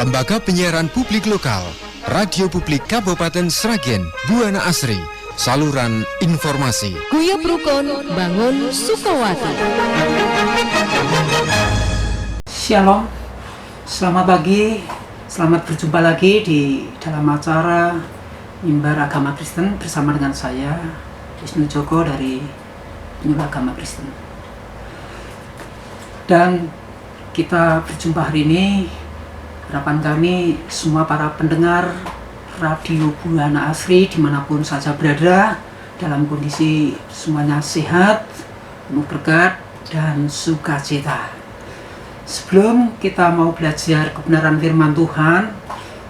Lembaga Penyiaran Publik Lokal, Radio Publik Kabupaten Sragen, Buana Asri, saluran informasi. Guyub Rukun Bangun Sukowati. Shalom, selamat pagi, selamat berjumpa lagi di dalam acara Mimbar Agama Kristen bersama dengan saya, Wisnu Joko dari Penyuluh Agama Kristen. Dan kita berjumpa hari ini, harapan kami semua para pendengar Radio Buana Asri dimanapun saja berada, dalam kondisi semuanya sehat, penuh berkat dan sukacita. Sebelum kita mau belajar kebenaran firman Tuhan,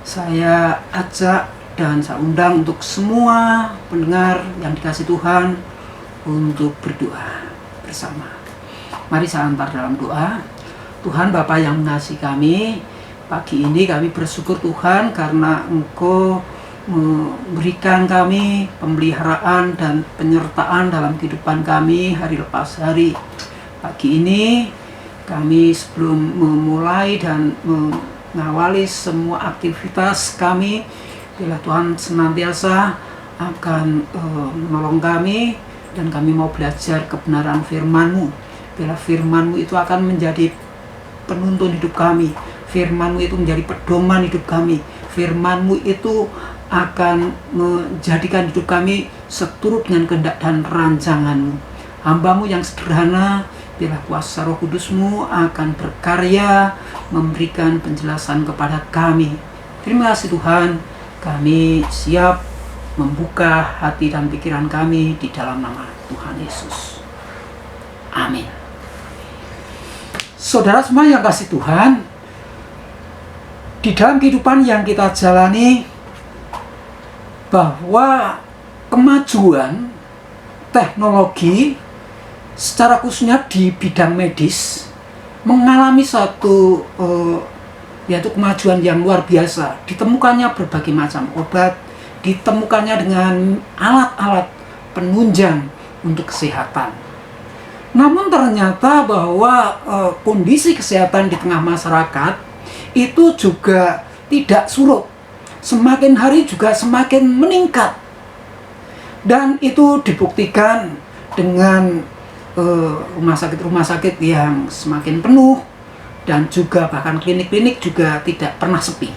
saya ajak dan saya undang untuk semua pendengar yang dikasihi Tuhan untuk berdoa bersama. Mari saya antar dalam doa. Tuhan Bapa yang mengasihi kami, pagi ini kami bersyukur Tuhan karena Engkau memberikan kami pemeliharaan dan penyertaan dalam kehidupan kami hari lepas hari. Pagi ini kami sebelum memulai dan mengawali semua aktivitas kami, bila Tuhan senantiasa akan menolong kami dan kami mau belajar kebenaran firman-Mu. Bila firman-Mu itu akan menjadi penuntun hidup kami, firman-Mu itu menjadi pedoman hidup kami, firman-Mu itu akan menjadikan hidup kami seturut dengan kehendak dan rancangan-Mu. Hamba-Mu yang sederhana, bila kuasa Roh Kudus-Mu akan berkarya memberikan penjelasan kepada kami. Terima kasih Tuhan, kami siap membuka hati dan pikiran kami di dalam nama Tuhan Yesus. Amin. Saudara semua yang kasih Tuhan, di dalam kehidupan yang kita jalani, bahwa kemajuan teknologi secara khususnya di bidang medis mengalami satu yaitu kemajuan yang luar biasa. Ditemukannya berbagai macam obat, ditemukannya dengan alat-alat penunjang untuk kesehatan. Namun ternyata bahwa kondisi kesehatan di tengah masyarakat itu juga tidak surut. Semakin hari juga semakin meningkat. Dan itu dibuktikan dengan rumah sakit yang semakin penuh, dan juga bahkan klinik-klinik juga tidak pernah sepi.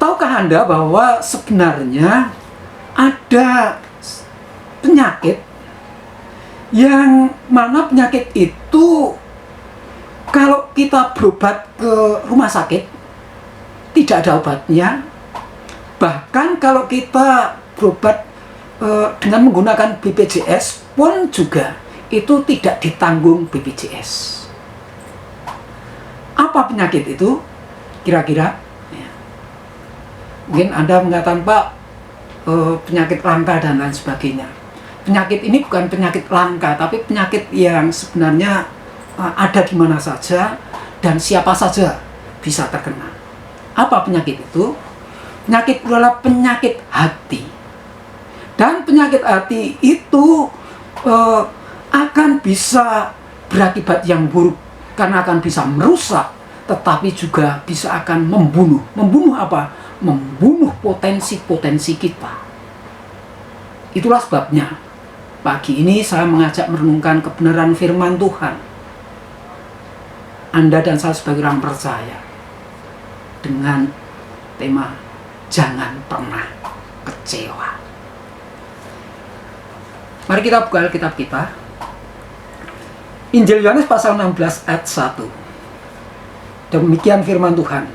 Tahukah Anda bahwa sebenarnya ada penyakit yang mana penyakit itu kalau kita berobat ke rumah sakit tidak ada obatnya. Bahkan kalau kita berobat dengan menggunakan BPJS pun juga itu tidak ditanggung BPJS. Apa penyakit itu kira-kira? Ya. Mungkin Anda mengatakan, Pak, penyakit langka dan lain sebagainya. Penyakit ini bukan penyakit langka, tapi penyakit yang sebenarnya ada di mana saja dan siapa saja bisa terkena. Apa penyakit itu? Penyakit itu adalah penyakit hati. Dan penyakit hati itu akan bisa berakibat yang buruk, karena akan bisa merusak, tetapi juga bisa akan membunuh. Membunuh apa? Membunuh potensi-potensi kita. Itulah sebabnya pagi ini saya mengajak merenungkan kebenaran firman Tuhan. Anda dan saya sebagai orang percaya, dengan tema jangan pernah kecewa. Mari kita buka Alkitab kita. Injil Yohanes pasal 16 ayat 1. Demikian firman Tuhan.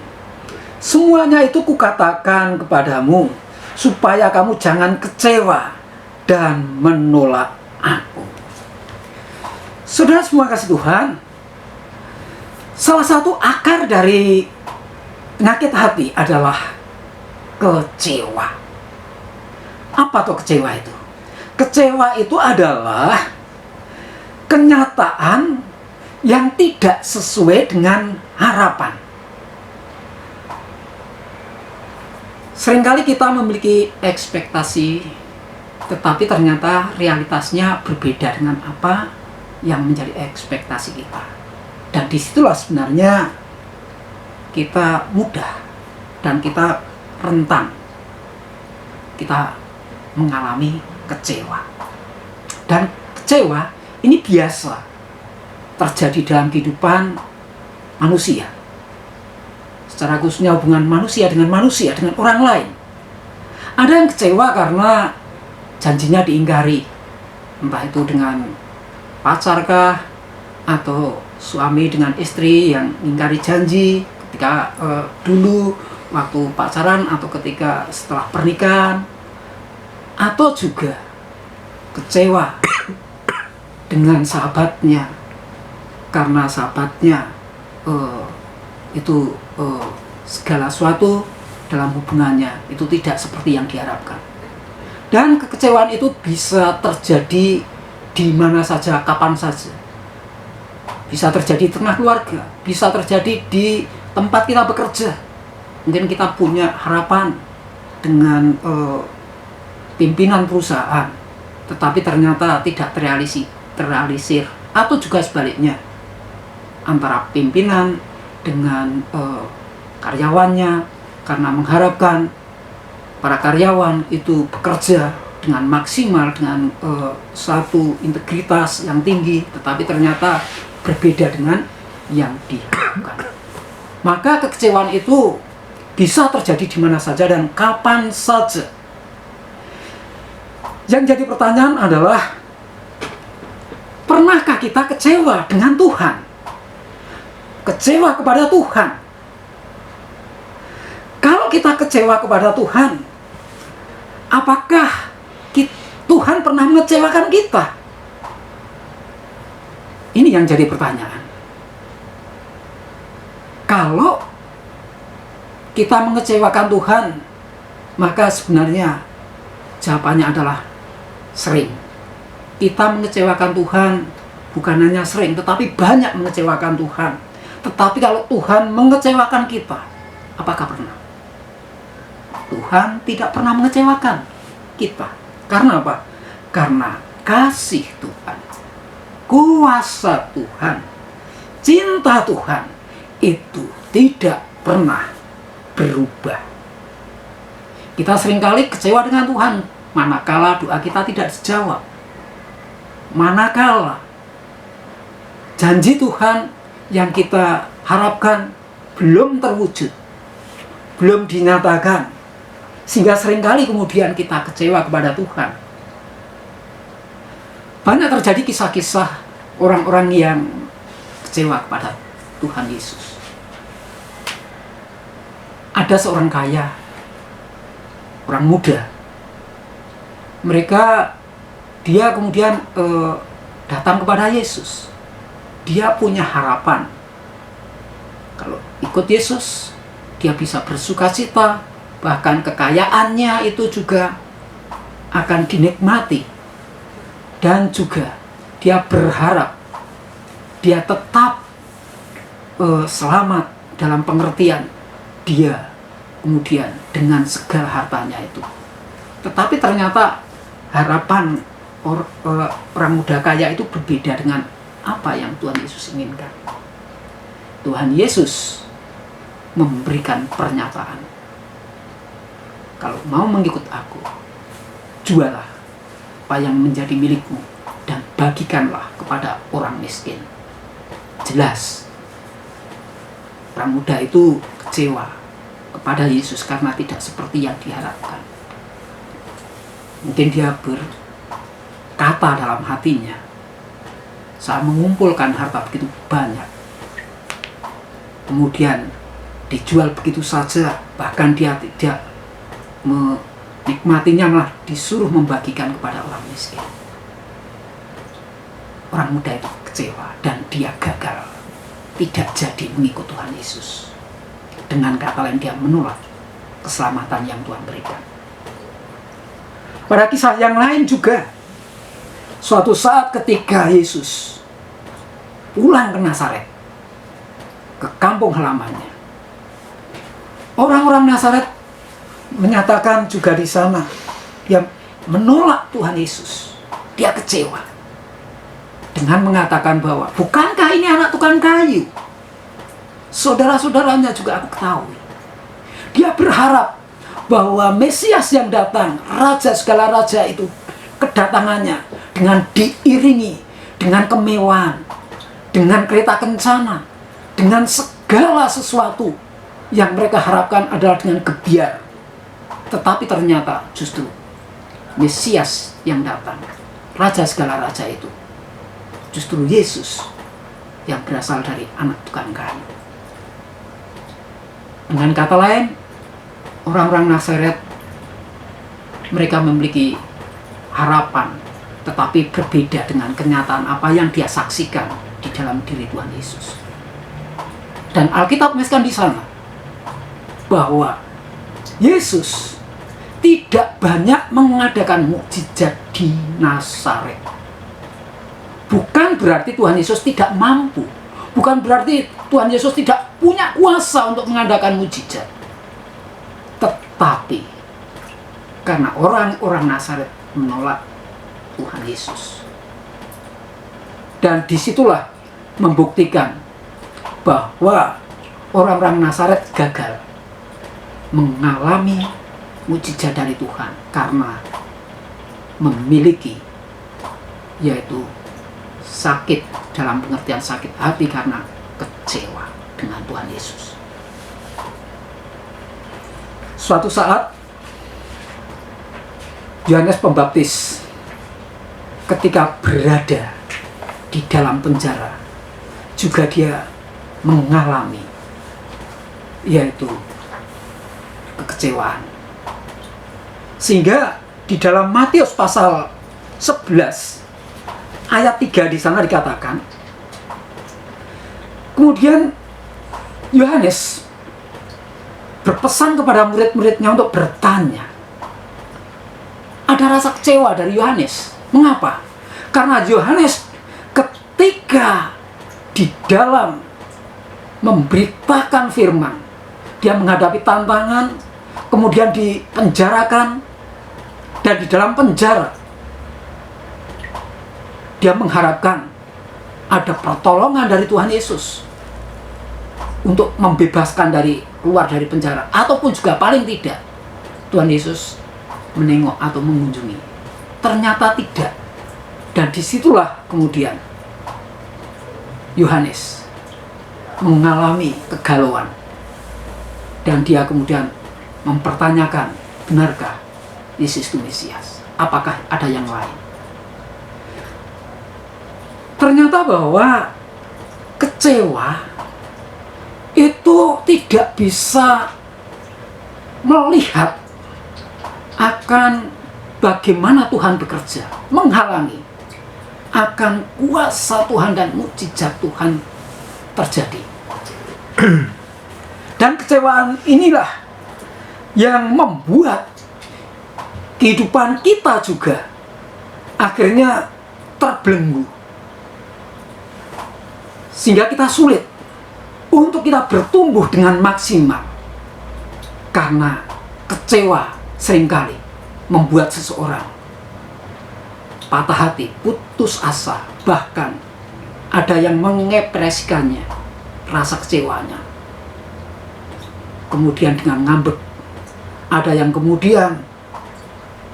Semuanya itu kukatakan kepadamu, supaya kamu jangan kecewa dan menolak aku. Saudara semua kasih Tuhan, salah satu akar dari penyakit hati adalah kecewa. Apa tuh kecewa itu? Kecewa itu adalah kenyataan yang tidak sesuai dengan harapan. Seringkali kita memiliki ekspektasi, tetapi ternyata realitasnya berbeda dengan apa yang menjadi ekspektasi kita. Dan disitulah sebenarnya kita mudah dan kita rentan kita mengalami kecewa. Dan kecewa ini biasa terjadi dalam kehidupan manusia. Secara khususnya hubungan manusia dengan orang lain. Ada yang kecewa karena janjinya diingkari, entah itu dengan pacar kah, atau suami dengan istri yang mengingkari janji ketika dulu waktu pacaran atau ketika setelah pernikahan, atau juga kecewa dengan sahabatnya karena sahabatnya segala sesuatu dalam hubungannya itu tidak seperti yang diharapkan. Dan kekecewaan itu bisa terjadi di mana saja, kapan saja. Bisa terjadi di tengah keluarga, bisa terjadi di tempat kita bekerja. Mungkin kita punya harapan dengan pimpinan perusahaan, tetapi ternyata tidak terrealisir. Atau juga sebaliknya, antara pimpinan dengan karyawannya, karena mengharapkan para karyawan itu bekerja dengan maksimal, dengan satu integritas yang tinggi, tetapi ternyata berbeda dengan yang diharapkan. Maka kekecewaan itu bisa terjadi di mana saja dan kapan saja. Yang jadi pertanyaan adalah, pernahkah kita kecewa dengan Tuhan? Kecewa kepada Tuhan? Kalau kita kecewa kepada Tuhan, apakah Tuhan pernah mengecewakan kita? Ini yang jadi pertanyaan. Kalau kita mengecewakan Tuhan, maka sebenarnya jawabannya adalah sering. Kita mengecewakan Tuhan bukan hanya sering, tetapi banyak mengecewakan Tuhan. Tetapi kalau Tuhan mengecewakan kita, apakah pernah? Tuhan tidak pernah mengecewakan kita. Karena apa? Karena kasih Tuhan, kuasa Tuhan, cinta Tuhan itu tidak pernah berubah. Kita seringkali kecewa dengan Tuhan manakala doa kita tidak dijawab, manakala janji Tuhan yang kita harapkan belum terwujud, belum dinyatakan, sehingga seringkali kemudian kita kecewa kepada Tuhan. Banyak terjadi kisah-kisah orang-orang yang kecewa kepada Tuhan Yesus. Ada seorang kaya, orang muda. Dia kemudian datang kepada Yesus. Dia punya harapan. Kalau ikut Yesus, dia bisa bersukacita, bahkan kekayaannya itu juga akan dinikmati. Dan juga dia berharap dia tetap selamat dalam pengertian dia kemudian dengan segala hartanya itu. Tetapi ternyata harapan orang muda kaya itu berbeda dengan apa yang Tuhan Yesus inginkan. Tuhan Yesus memberikan pernyataan, kalau mau mengikut aku, jualah apa yang menjadi milikmu dan bagikanlah kepada orang miskin. Jelas orang muda itu kecewa kepada Yesus karena tidak seperti yang diharapkan. Mungkin dia berkata dalam hatinya, saya mengumpulkan harta begitu banyak, kemudian dijual begitu saja, bahkan dia tidak menikmatinya, malah disuruh membagikan kepada orang miskin. Orang muda itu kecewa dan dia gagal, tidak jadi mengikut Tuhan Yesus. Dengan kata lain, dia menolak keselamatan yang Tuhan berikan. Pada kisah yang lain juga, suatu saat ketika Yesus pulang ke Nazaret, ke kampung halamannya, orang-orang Nazaret menyatakan juga di sana, dia menolak Tuhan Yesus. Dia kecewa dengan mengatakan bahwa, bukankah ini anak tukang kayu? saudara-saudaranya juga aku ketahui. Dia berharap bahwa Mesias yang datang, Raja segala raja itu, kedatangannya dengan diiringi dengan kemewahan, dengan kereta kencana, dengan segala sesuatu yang mereka harapkan adalah dengan gebiar. Tetapi ternyata justru Mesias yang datang, Raja segala raja itu, justru Yesus yang berasal dari anak tukang kayu. Dengan kata lain, orang-orang Nazaret, mereka memiliki harapan, tetapi berbeda dengan kenyataan apa yang dia saksikan di dalam diri Tuhan Yesus. Dan Alkitab menuliskan di sana bahwa Yesus tidak banyak mengadakan mukjizat di Nazaret. Bukan berarti Tuhan Yesus tidak mampu, bukan berarti Tuhan Yesus tidak punya kuasa untuk mengadakan mukjizat. Tetapi karena orang-orang Nazaret menolak Tuhan Yesus, dan disitulah membuktikan bahwa orang-orang Nazaret gagal mengalami mukjizat dari Tuhan karena memiliki, yaitu sakit, dalam pengertian sakit hati karena kecewa dengan Tuhan Yesus. Suatu saat Yohanes Pembaptis ketika berada di dalam penjara juga dia mengalami, yaitu kekecewaan. Sehingga di dalam Matius pasal 11 ayat 3 di sana dikatakan, kemudian Yohanes berpesan kepada murid-muridnya untuk bertanya. Ada rasa kecewa dari Yohanes. Mengapa? Karena Yohanes ketika di dalam memberitakan firman, dia menghadapi tantangan, kemudian dipenjarakan, dan di dalam penjara dia mengharapkan ada pertolongan dari Tuhan Yesus untuk membebaskan keluar dari penjara, ataupun juga paling tidak Tuhan Yesus menengok atau mengunjungi. Ternyata tidak. Dan disitulah kemudian Yohanes mengalami kegalauan, dan dia kemudian mempertanyakan, benarkah Yesus itu Mesias? Apakah ada yang lain? Ternyata bahwa kecewa itu tidak bisa melihat akan bagaimana Tuhan bekerja, menghalangi akan kuasa Tuhan dan mukjizat Tuhan terjadi. Dan kecewaan inilah yang membuat kehidupan kita juga akhirnya terbelenggu, sehingga kita sulit untuk kita bertumbuh dengan maksimal, karena kecewa seringkali membuat seseorang patah hati, putus asa, bahkan ada yang mengekspresikannya, rasa kecewanya, kemudian dengan ngambek, ada yang kemudian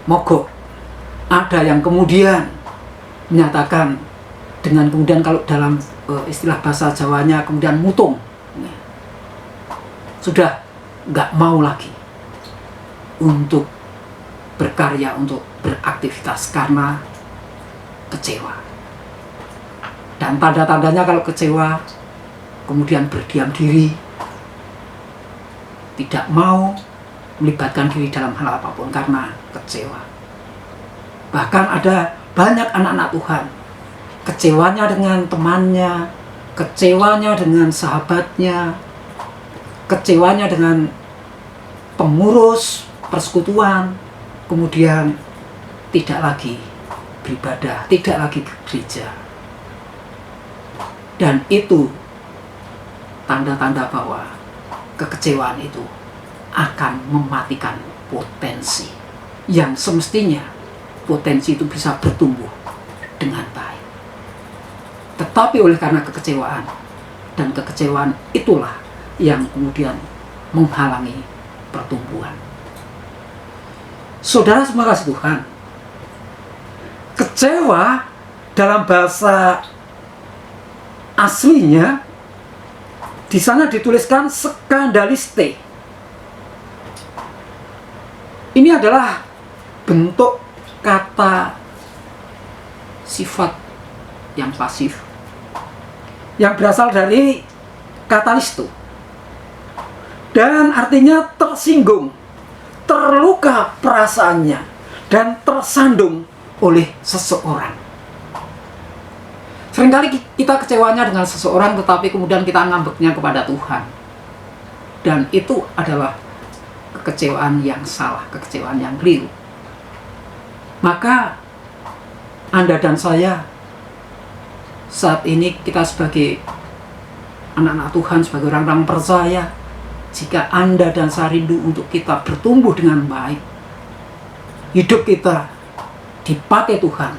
mogok, ada yang kemudian menyatakan dengan kemudian, kalau dalam istilah bahasa Jawanya, kemudian mutung, sudah nggak mau lagi untuk berkarya, untuk beraktivitas karena kecewa. Dan tanda-tandanya kalau kecewa, kemudian berdiam diri, tidak mau melibatkan diri dalam hal apapun karena kecewa. Bahkan ada banyak anak-anak Tuhan, kecewanya dengan temannya, kecewanya dengan sahabatnya, kecewanya dengan pengurus persekutuan, kemudian tidak lagi beribadah, tidak lagi ke gereja. Dan itu tanda-tanda bahwa kekecewaan itu akan mematikan potensi yang semestinya potensi itu bisa bertumbuh dengan baik. Tetapi oleh karena kekecewaan, dan kekecewaan itulah yang kemudian menghalangi pertumbuhan. Saudara semua kasih Tuhan, kecewa dalam bahasa aslinya di sana dituliskan skandaliste. Ini adalah bentuk kata sifat yang pasif yang berasal dari kata listo dan artinya tersinggung, terluka perasaannya, dan tersandung oleh seseorang. Seringkali kita kecewanya dengan seseorang, tetapi kemudian kita ngambeknya kepada Tuhan. Dan itu adalah kekecewaan yang salah, kekecewaan yang keliru. Maka Anda dan saya saat ini, kita sebagai anak-anak Tuhan, sebagai orang-orang percaya, jika Anda dan saya rindu untuk kita bertumbuh dengan baik, hidup kita dipakai Tuhan,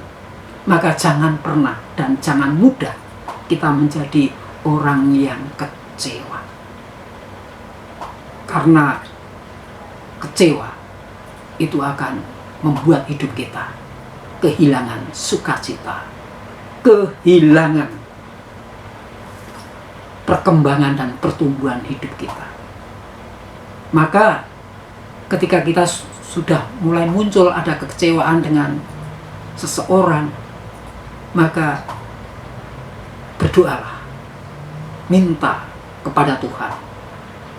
maka jangan pernah dan jangan mudah kita menjadi orang yang kecewa. Karena kecewa itu akan membuat hidup kita kehilangan sukacita, kehilangan perkembangan dan pertumbuhan hidup kita. Maka ketika kita sudah mulai muncul ada kekecewaan dengan seseorang, maka berdoalah, minta kepada Tuhan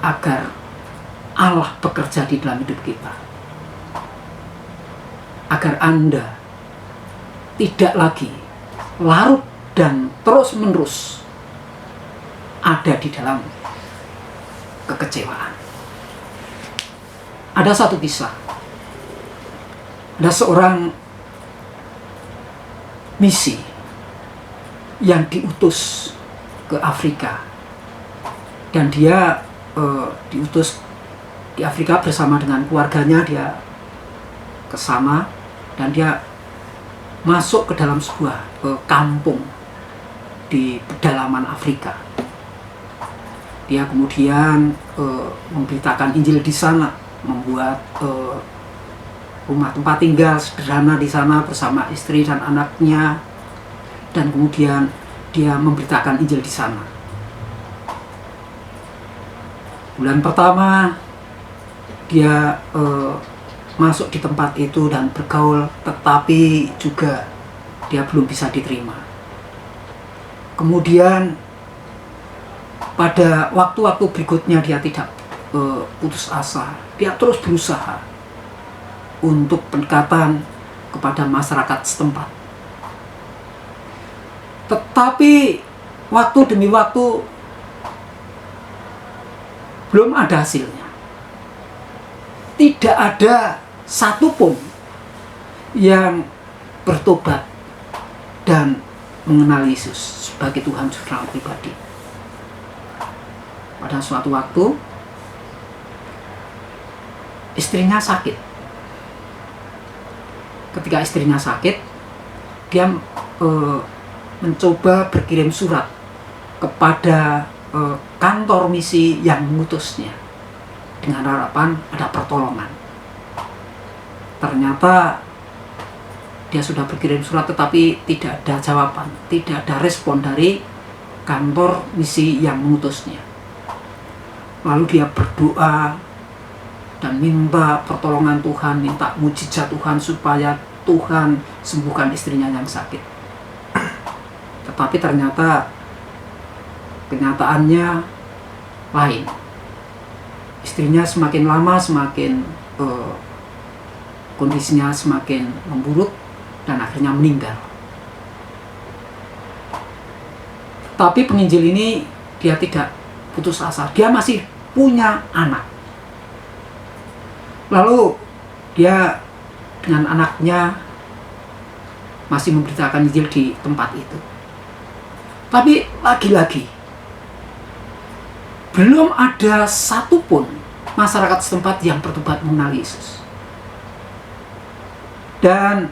agar Allah bekerja di dalam hidup kita, agar Anda tidak lagi larut dan terus-menerus ada di dalam kekecewaan. Ada satu kisah, ada seorang misi yang diutus ke Afrika, dan dia diutus di Afrika bersama dengan keluarganya. Dia ke sana dan dia masuk ke dalam sebuah kampung di pedalaman Afrika. Dia kemudian memberitakan Injil di sana, membuat rumah tempat tinggal sederhana di sana bersama istri dan anaknya, dan kemudian dia memberitakan Injil di sana. Bulan pertama dia masuk di tempat itu dan bergaul, tetapi juga dia belum bisa diterima. Kemudian pada waktu-waktu berikutnya dia tidak putus asa. Dia terus berusaha untuk pendekatan kepada masyarakat setempat. Tetapi waktu demi waktu belum ada hasilnya. Tidak ada satupun yang bertobat dan mengenal Yesus sebagai Tuhan secara pribadi. Pada suatu waktu istrinya sakit. Ketika istrinya sakit, dia mencoba berkirim surat kepada kantor misi yang mengutusnya dengan harapan ada pertolongan. Ternyata dia sudah berkirim surat, tetapi tidak ada jawaban, tidak ada respon dari kantor misi yang mengutusnya. Lalu dia berdoa dan minta pertolongan Tuhan, minta mujizat Tuhan supaya Tuhan sembuhkan istrinya yang sakit. Tetapi ternyata kenyataannya lain. Istrinya semakin lama semakin kondisinya semakin memburuk dan akhirnya meninggal. Tapi penginjil ini dia tidak putus asa, dia masih punya anak. Lalu dia dengan anaknya masih memberitakan Injil di tempat itu. Tapi lagi-lagi belum ada satupun masyarakat setempat yang bertobat mengenal Yesus. Dan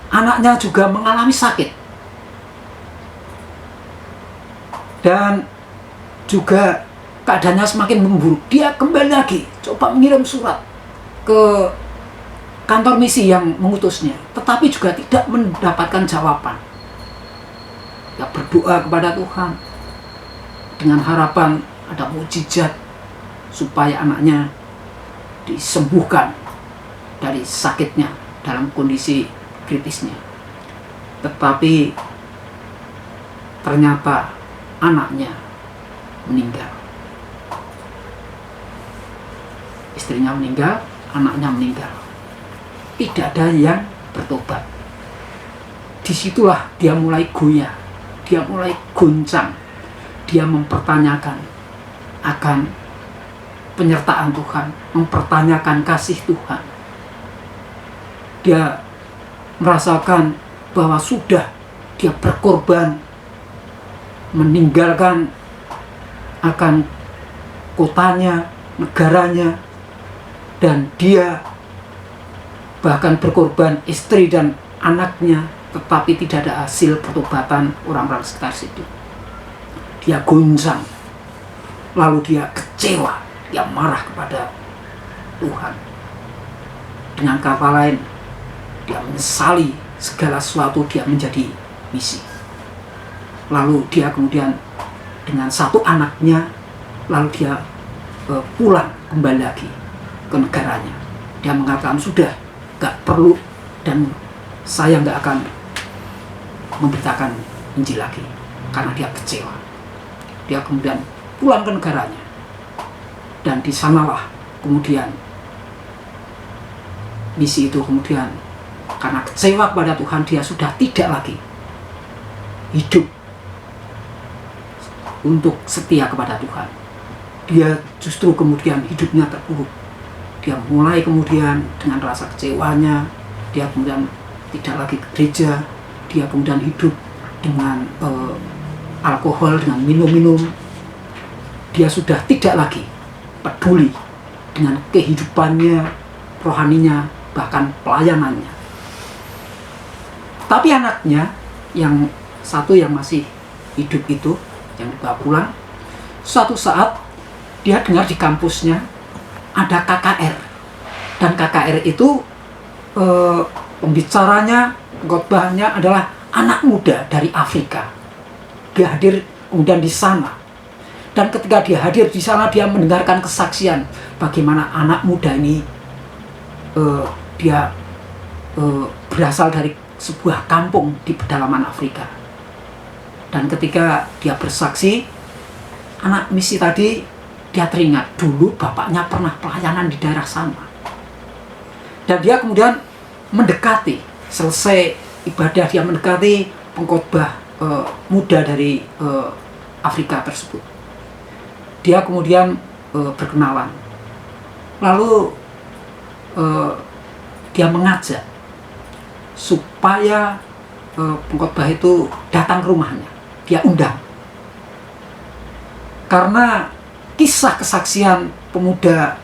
anaknya juga mengalami sakit. Dan juga keadaannya semakin memburuk, dia kembali lagi coba mengirim surat ke kantor misi yang mengutusnya, tetapi juga tidak mendapatkan jawaban. Dia berdoa kepada Tuhan dengan harapan ada mukjizat supaya anaknya disembuhkan dari sakitnya dalam kondisi kritisnya. Tetapi ternyata anaknya meninggal. Istrinya meninggal, anaknya meninggal. Tidak ada yang bertobat. Disitulah dia mulai goyah, dia mulai goncang, dia mempertanyakan akan penyertaan Tuhan, mempertanyakan kasih Tuhan. Dia merasakan bahwa sudah dia berkorban, meninggalkan akan kotanya, negaranya, dan dia bahkan berkorban istri dan anaknya, tetapi tidak ada hasil pertobatan orang-orang sekitar situ. Dia goncang, lalu dia kecewa, dia marah kepada Tuhan. Dengan kata lain, dia menyesali segala sesuatu dia menjadi misi. Lalu dia kemudian dengan satu anaknya, lalu dia pulang kembali lagi ke negaranya. Dia mengatakan sudah gak perlu, dan saya gak akan memberitakan Injil lagi, karena dia kecewa. Dia kemudian pulang ke negaranya, dan di sanalah kemudian misi itu kemudian karena kecewa kepada Tuhan, dia sudah tidak lagi hidup untuk setia kepada Tuhan. Dia justru kemudian hidupnya terpuruk. Dia mulai kemudian dengan rasa kecewanya, dia kemudian tidak lagi ke gereja, dia kemudian hidup dengan alkohol, dengan minum-minum. Dia sudah tidak lagi peduli dengan kehidupannya, rohaninya, bahkan pelayanannya. Tapi anaknya yang satu yang masih hidup itu, yang dibawa pulang, suatu saat dia dengar di kampusnya ada KKR, dan KKR itu pembicaranya, khotbahnya adalah anak muda dari Afrika. Dia hadir kemudian di sana, dan ketika dia hadir di sana, dia mendengarkan kesaksian bagaimana anak muda ini dia berasal dari sebuah kampung di pedalaman Afrika. Dan ketika dia bersaksi, anak misi tadi, dia teringat dulu bapaknya pernah pelayanan di daerah sana. Dan dia kemudian mendekati, selesai ibadah, dia mendekati pengkhotbah muda dari Afrika tersebut. Dia kemudian berkenalan. Lalu dia mengajak supaya pengkhotbah itu datang ke rumahnya. Dia undang. Karena kisah kesaksian pemuda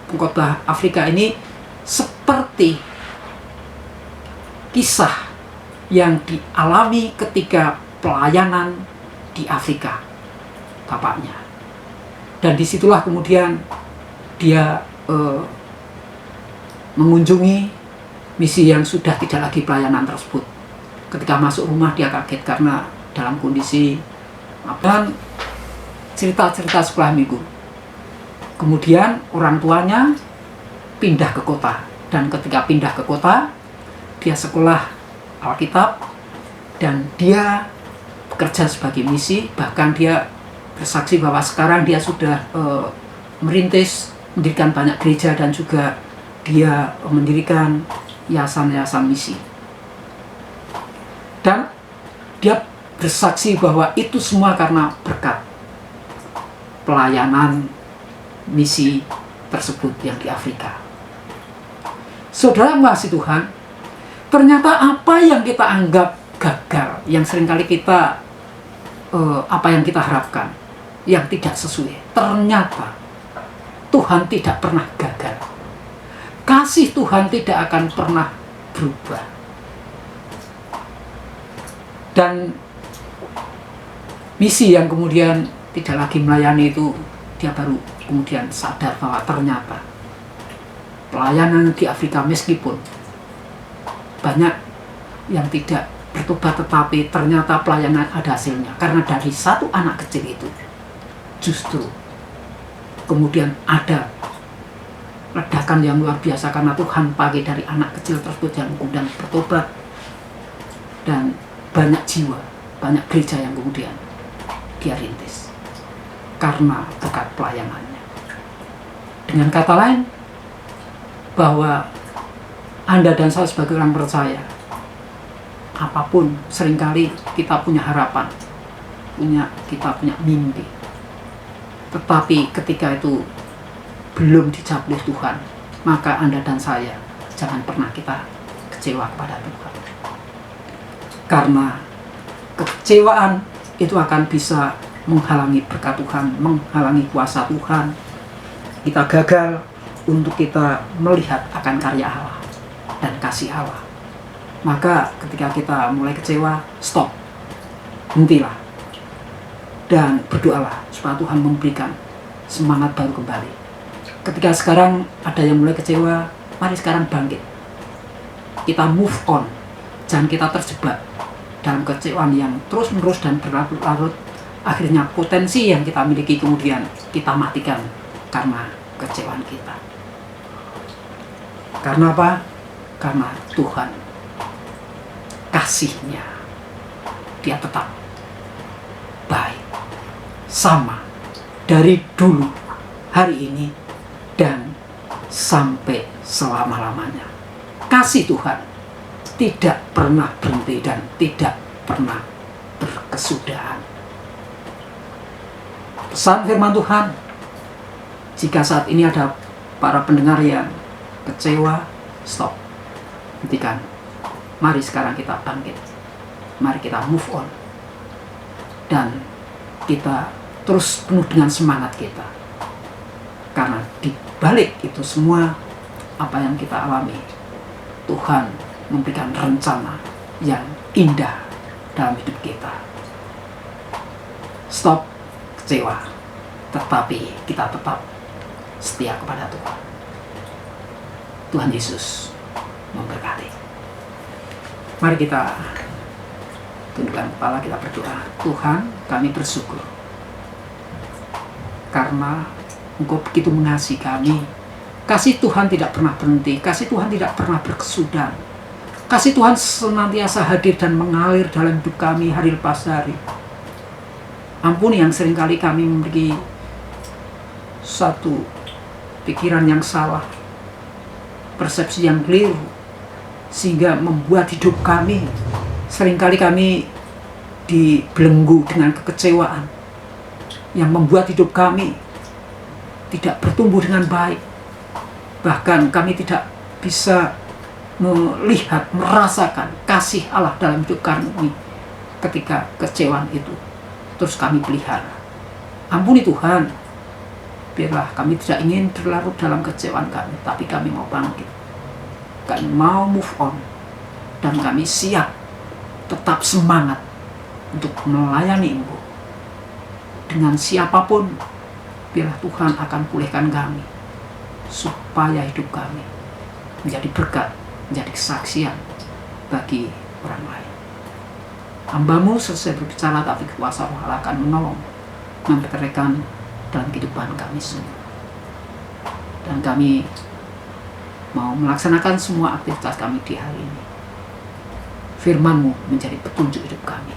pengkhotbah Afrika ini seperti kisah yang dialami ketika pelayanan di Afrika bapaknya. Dan disitulah kemudian dia mengunjungi misi yang sudah tidak lagi pelayanan tersebut. Ketika masuk rumah, dia kaget karena dalam kondisi dan cerita-cerita sekolah minggu. Kemudian orang tuanya pindah ke kota, dan ketika pindah ke kota, dia sekolah Alkitab, dan dia bekerja sebagai misi. Bahkan dia bersaksi bahwa sekarang dia sudah mendirikan banyak gereja, dan juga dia mendirikan yayasan-yayasan misi. Dan dia bersaksi bahwa itu semua karena berkat pelayanan misi tersebut yang di Afrika. Saudara mengasihi Tuhan, ternyata apa yang kita anggap gagal, yang seringkali kita apa yang kita harapkan yang tidak sesuai, ternyata Tuhan tidak pernah gagal. Kasih Tuhan tidak akan pernah berubah. Dan misi yang kemudian tidak lagi melayani itu, dia baru kemudian sadar bahwa ternyata pelayanan di Afrika, meskipun banyak yang tidak bertobat, tetapi ternyata pelayanan ada hasilnya. Karena dari satu anak kecil itu justru kemudian ada ledakan yang luar biasa, karena Tuhan pakai dari anak kecil tersebut yang kemudian bertobat, dan banyak jiwa, banyak gereja yang kemudian dia rintis karena berkat pelayanannya. Dengan kata lain, bahwa Anda dan saya sebagai orang percaya, apapun seringkali kita punya harapan, kita punya mimpi, tetapi ketika itu belum dijawab oleh Tuhan, maka Anda dan saya jangan pernah kita kecewa kepada Tuhan. Karena kekecewaan itu akan bisa menghalangi berkat Tuhan, menghalangi kuasa Tuhan. Kita gagal untuk kita melihat akan karya Allah dan kasih Allah. Maka ketika kita mulai kecewa, stop, hentilah, dan berdoalah supaya Tuhan memberikan semangat baru kembali. Ketika sekarang ada yang mulai kecewa, mari sekarang bangkit. Kita move on, jangan kita terjebak dalam kecewaan yang terus-menerus dan berlarut-larut. Akhirnya potensi yang kita miliki kemudian kita matikan karena kecewaan kita. Karena apa? Karena Tuhan kasih-Nya, Dia tetap baik, sama dari dulu, hari ini, dan sampai selama-lamanya. Kasih Tuhan tidak pernah berhenti dan tidak pernah berkesudahan. Pesan firman Tuhan, jika saat ini ada para pendengar yang kecewa, stop, hentikan. Mari sekarang kita bangkit, mari kita move on, dan kita terus penuh dengan semangat kita. Karena di balik itu semua, apa yang kita alami, Tuhan memberikan rencana yang indah dalam hidup kita. Stop kecewa, tetapi kita tetap setia kepada Tuhan. Tuhan Yesus memberkati. Mari kita tundukkan kepala, kita berdoa. Tuhan, kami bersyukur karena Engkau begitu mengasihi kami. Kasih Tuhan tidak pernah berhenti, kasih Tuhan tidak pernah berkesudahan. Kasih Tuhan senantiasa hadir dan mengalir dalam hidup kami hari lepas hari. Ampuni yang seringkali kami memiliki satu pikiran yang salah, persepsi yang keliru, sehingga membuat hidup kami, seringkali kami dibelenggu dengan kekecewaan, yang membuat hidup kami tidak bertumbuh dengan baik. Bahkan kami tidak bisa melihat, merasakan kasih Allah dalam hidup kami ketika kecewaan itu terus kami pelihara. Ampuni Tuhan, biarlah kami tidak ingin berlarut dalam kecewaan kami, tapi kami mau bangkit, kami mau move on, dan kami siap tetap semangat untuk melayani Engkau dengan siapapun. Biarlah Tuhan akan pulihkan kami, supaya hidup kami menjadi berkat, menjadi kesaksian bagi orang lain. Hamba-Mu selesai berbicara, tapi kuasa Roh Allah akan menolong, memperteraikan dalam kehidupan kami semua. Dan kami mau melaksanakan semua aktivitas kami di hari ini. Firman-Mu menjadi petunjuk hidup kami.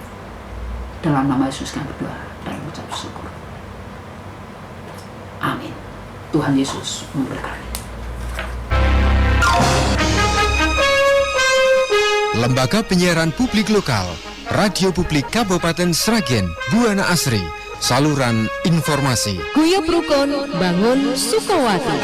Dalam nama Yesus kami berdoa dan mengucap syukur. Amin. Tuhan Yesus memberkati. Lembaga Penyiaran Publik Lokal, Radio Publik Kabupaten Sragen, Buana Asri, saluran informasi. Guyub Rukun Bangun Sukowati.